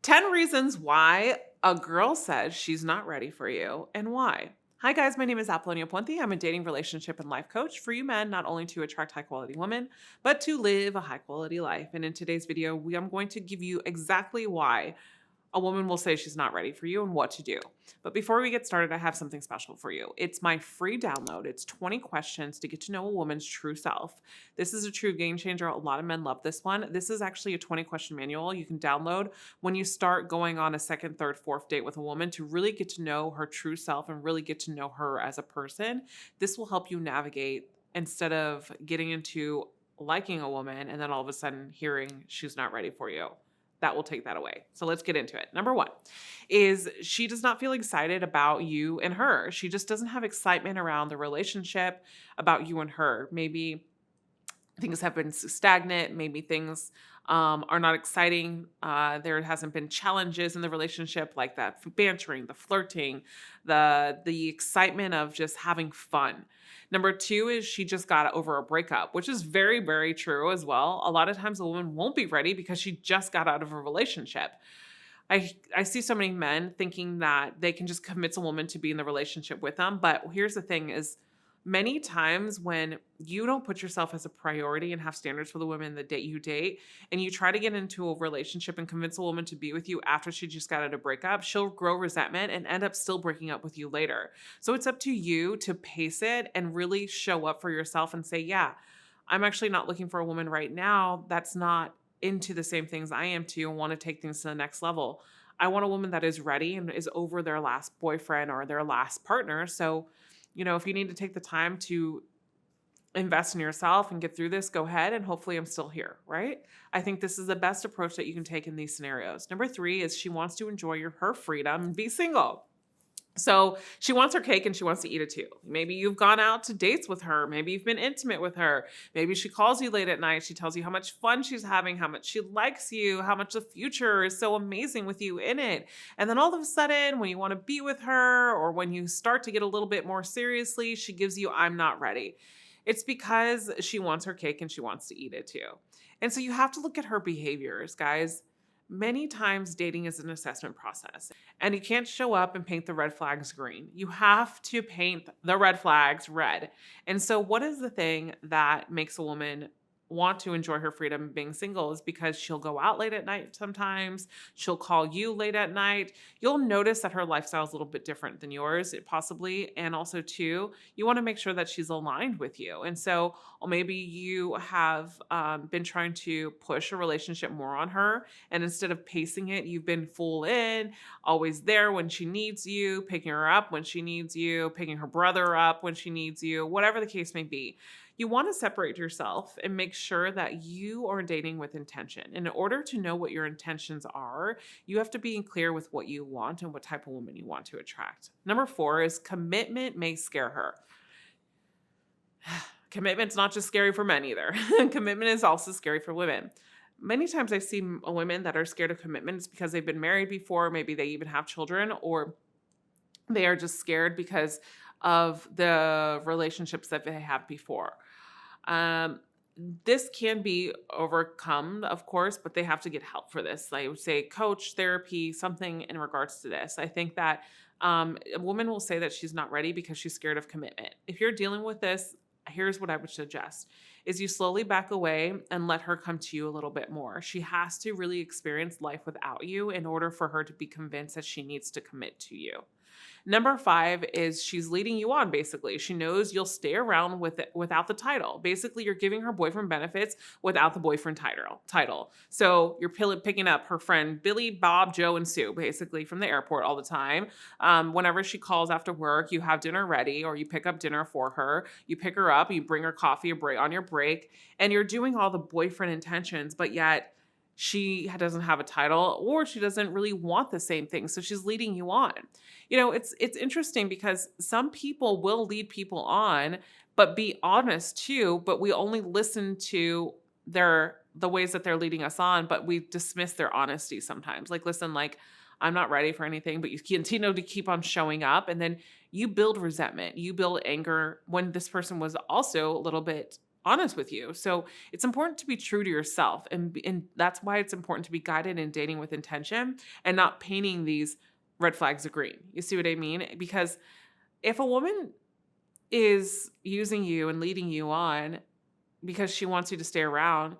10 reasons why a girl says she's not ready for you and why. Hi, guys. My name is Apollonia Ponti. I'm a dating, relationship, and life coach for you men, not only to attract high quality women, but to live a high quality life. And in today's video, I'm going to give you exactly why a woman will say she's not ready for you and what to do. But before we get started, I have something special for you. It's my free download. It's 20 questions to get to know a woman's true self. This is a true game changer. A lot of men love this one. This is actually a 20 question manual you can download when you start going on a second, third, fourth date with a woman to really get to know her true self and really get to know her as a person. This will help you navigate instead of getting into liking a woman and then all of a sudden hearing she's not ready for you. That will take that away. So let's get into it. Number one is she does not feel excited about you and her. She just doesn't have excitement around the relationship, about you and her. Maybe things have been stagnant. Maybe things are not exciting. There hasn't been challenges in the relationship like that bantering, the flirting, the excitement of just having fun. Number two is she just got over a breakup, which is very, very true as well. A lot of times a woman won't be ready because she just got out of a relationship. I see so many men thinking that they can just convince a woman to be in the relationship with them. But here's the thing is many times when you don't put yourself as a priority and have standards for the women that you date, and you try to get into a relationship and convince a woman to be with you after she just got out of a breakup, she'll grow resentment and end up still breaking up with you later. So it's up to you to pace it and really show up for yourself and say, yeah, I'm actually not looking for a woman right now that's not into the same things I am too and want to take things to the next level. I want a woman that is ready and is over their last boyfriend or their last partner. So if you need to take the time to invest in yourself and get through this, go ahead. And hopefully I'm still here, right? I think this is the best approach that you can take in these scenarios. Number three is she wants to enjoy her freedom and be single. So she wants her cake and she wants to eat it too. Maybe you've gone out to dates with her. Maybe you've been intimate with her. Maybe she calls you late at night. She tells you how much fun she's having, how much she likes you, how much the future is so amazing with you in it. And then all of a sudden, when you want to be with her or when you start to get a little bit more seriously, she gives you, I'm not ready. It's because she wants her cake and she wants to eat it too. And so you have to look at her behaviors, guys. Many times dating is an assessment process and you can't show up and paint the red flags green. You have to paint the red flags red. And so what is the thing that makes a woman want to enjoy her freedom being single is because she'll go out late at night sometimes. She'll call you late at night. You'll notice that her lifestyle is a little bit different than yours, possibly. And also, too, you want to make sure that she's aligned with you. And so maybe you have been trying to push a relationship more on her. And instead of pacing it, you've been full in, always there when she needs you, picking her up when she needs you, picking her brother up when she needs you, whatever the case may be. You want to separate yourself and make sure that you are dating with intention. And in order to know what your intentions are, you have to be clear with what you want and what type of woman you want to attract. Number four is commitment may scare her. Commitment's not just scary for men either. Commitment is also scary for women. Many times I see women that are scared of commitment. It's because they've been married before. Maybe they even have children, or they are just scared because of the relationships that they have before. This can be overcome, of course, but they have to get help for this. I would say coach, therapy, something in regards to this. I think that a woman will say that she's not ready because she's scared of commitment. If you're dealing with this, here's what I would suggest is you slowly back away and let her come to you a little bit more. She has to really experience life without you in order for her to be convinced that she needs to commit to you. Number five is she's leading you on, basically. She knows you'll stay around with it without the title. Basically, you're giving her boyfriend benefits without the boyfriend title. So you're picking up her friend Billy, Bob, Joe, and Sue, basically, from the airport all the time. Whenever she calls after work, you have dinner ready or you pick up dinner for her. You pick her up, you bring her coffee on your break, and you're doing all the boyfriend intentions, but yet she doesn't have a title or she doesn't really want the same thing. So she's leading you on. It's interesting because some people will lead people on, but be honest too, but we only listen to the ways that they're leading us on, but we dismiss their honesty sometimes. Like, listen, I'm not ready for anything, but you continue to keep on showing up. And then you build resentment, you build anger when this person was also a little bit honest with you. So it's important to be true to yourself. And that's why it's important to be guided in dating with intention and not painting these red flags of green. You see what I mean? Because if a woman is using you and leading you on because she wants you to stay around,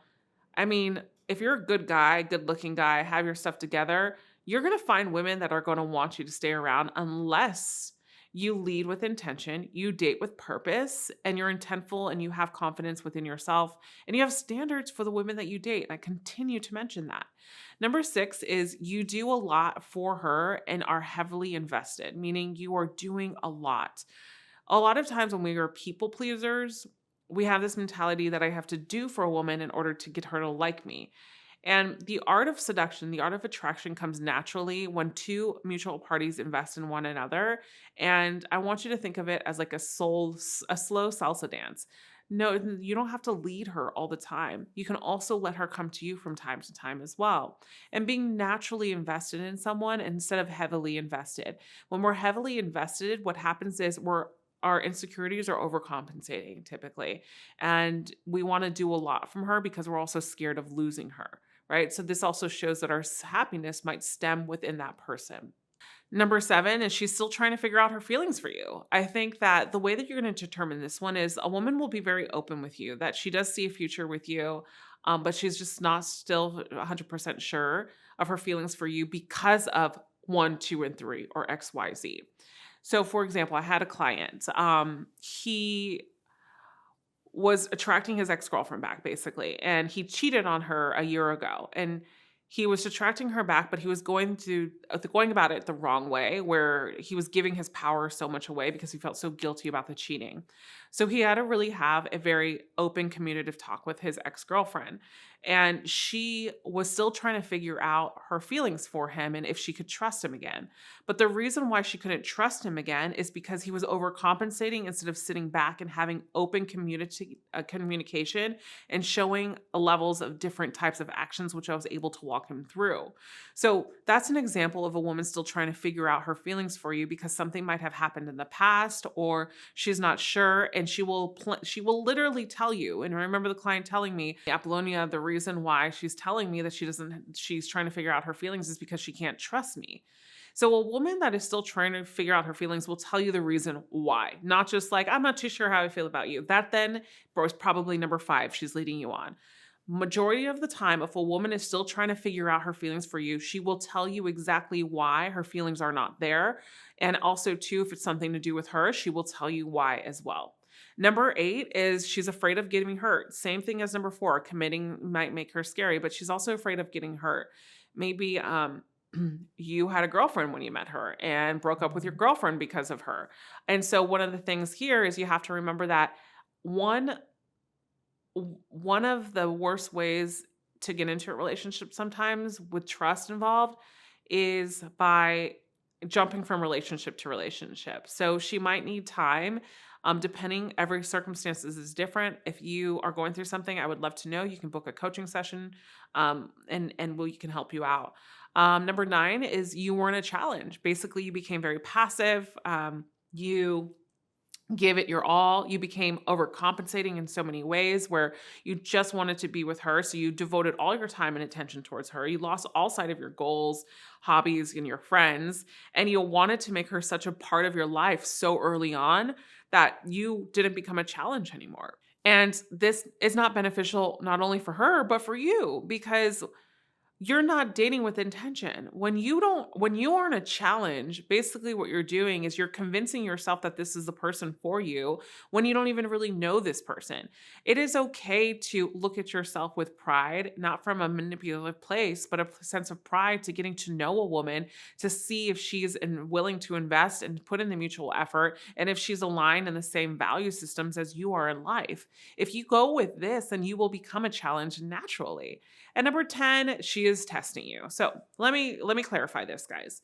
I mean, if you're a good guy, good looking guy, have your stuff together, you're going to find women that are going to want you to stay around unless you lead with intention, you date with purpose, and you're intentful and you have confidence within yourself and you have standards for the women that you date. And I continue to mention that. Number 6 is you do a lot for her and are heavily invested, meaning you are doing a lot. A lot of times when we are people pleasers, we have this mentality that I have to do for a woman in order to get her to like me. And the art of seduction, the art of attraction comes naturally when two mutual parties invest in one another. And I want you to think of it as like a slow salsa dance. No, you don't have to lead her all the time. You can also let her come to you from time to time as well. And being naturally invested in someone instead of heavily invested. When we're heavily invested, what happens is our insecurities are overcompensating typically. And we want to do a lot from her because we're also scared of losing her, right? So this also shows that our happiness might stem within that person. Number 7 is she's still trying to figure out her feelings for you. I think that the way that you're going to determine this one is a woman will be very open with you, that she does see a future with you, but she's just not still 100% sure of her feelings for you because of 1, 2, and 3 or XYZ. So, for example, I had a client. He was attracting his ex-girlfriend back basically, and he cheated on her a year ago. And he was attracting her back, but he was going about it the wrong way, where he was giving his power so much away because he felt so guilty about the cheating. So he had to really have a very open communicative talk with his ex-girlfriend. And she was still trying to figure out her feelings for him and if she could trust him again. But the reason why she couldn't trust him again is because he was overcompensating instead of sitting back and having open communication and showing levels of different types of actions, which I was able to walk him through. So that's an example of a woman still trying to figure out her feelings for you because something might have happened in the past or she's not sure, and she will literally tell you. And I remember the client telling me, Apollonia, the reason why she's telling me that she's trying to figure out her feelings is because she can't trust me. So a woman that is still trying to figure out her feelings will tell you the reason why, not just like, I'm not too sure how I feel about you. That then was probably number 5 she's leading you on. Majority of the time, if a woman is still trying to figure out her feelings for you, she will tell you exactly why her feelings are not there. And also too, if it's something to do with her, she will tell you why as well. Number 8 is she's afraid of getting hurt. Same thing as number 4, committing might make her scary, but she's also afraid of getting hurt. Maybe you had a girlfriend when you met her and broke up with your girlfriend because of her. And so one of the things here is you have to remember that one one of the worst ways to get into a relationship sometimes with trust involved is by jumping from relationship to relationship. So she might need time. Depending, every circumstances is different. If you are going through something, I would love to know. You can book a coaching session, and we can help you out. Number 9 is you weren't a challenge. Basically, you became very passive. You give it your all. You became overcompensating in so many ways where you just wanted to be with her. So you devoted all your time and attention towards her. You lost all sight of your goals, hobbies, and your friends. And you wanted to make her such a part of your life so early on that you didn't become a challenge anymore. And this is not beneficial not only for her, but for you, because you're not dating with intention. When you aren't a challenge, basically what you're doing is you're convincing yourself that this is the person for you when you don't even really know this person. It is okay to look at yourself with pride, not from a manipulative place, but a sense of pride to getting to know a woman to see if she's willing to invest and put in the mutual effort and if she's aligned in the same value systems as you are in life. If you go with this, then you will become a challenge naturally. And number 10, she is testing you. So let me clarify this, guys.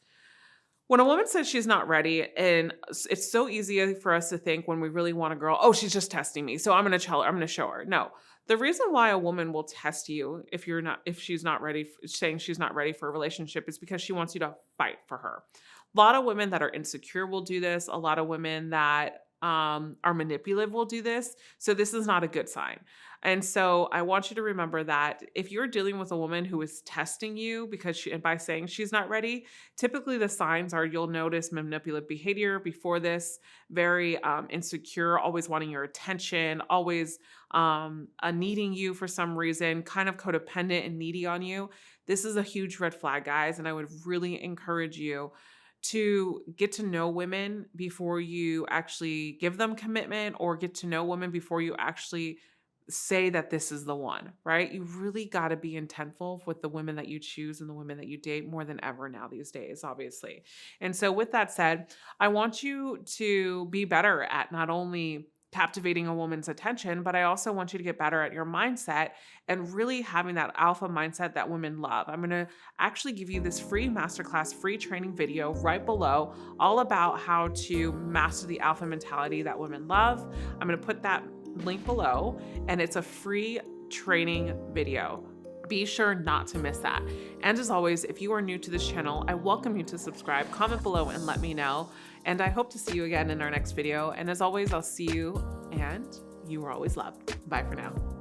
When a woman says she's not ready, and it's so easy for us to think when we really want a girl, oh, she's just testing me, so I'm going to tell her, I'm going to show her. No, the reason why a woman will test you if she's not ready, saying she's not ready for a relationship, is because she wants you to fight for her. A lot of women that are insecure will do this. A lot of women that are manipulative will do this. So this is not a good sign. And so I want you to remember that if you're dealing with a woman who is testing you because and by saying she's not ready, typically the signs are you'll notice manipulative behavior before this, very insecure, always wanting your attention, always needing you for some reason, kind of codependent and needy on you. This is a huge red flag, guys. And I would really encourage you to get to know women before you actually give them commitment, or get to know women before you actually say that this is the one, right? You really got to be intentful with the women that you choose and the women that you date more than ever now these days, obviously. And so, with that said, I want you to be better at not only captivating a woman's attention, but I also want you to get better at your mindset and really having that alpha mindset that women love. I'm going to actually give you this free masterclass, free training video right below, all about how to master the alpha mentality that women love. I'm going to put that link below, and it's a free training video. Be sure not to miss that. And as always, if you are new to this channel, I welcome you to subscribe, comment below, and let me know. And I hope to see you again in our next video. And as always, I'll see you, and you are always loved. Bye for now.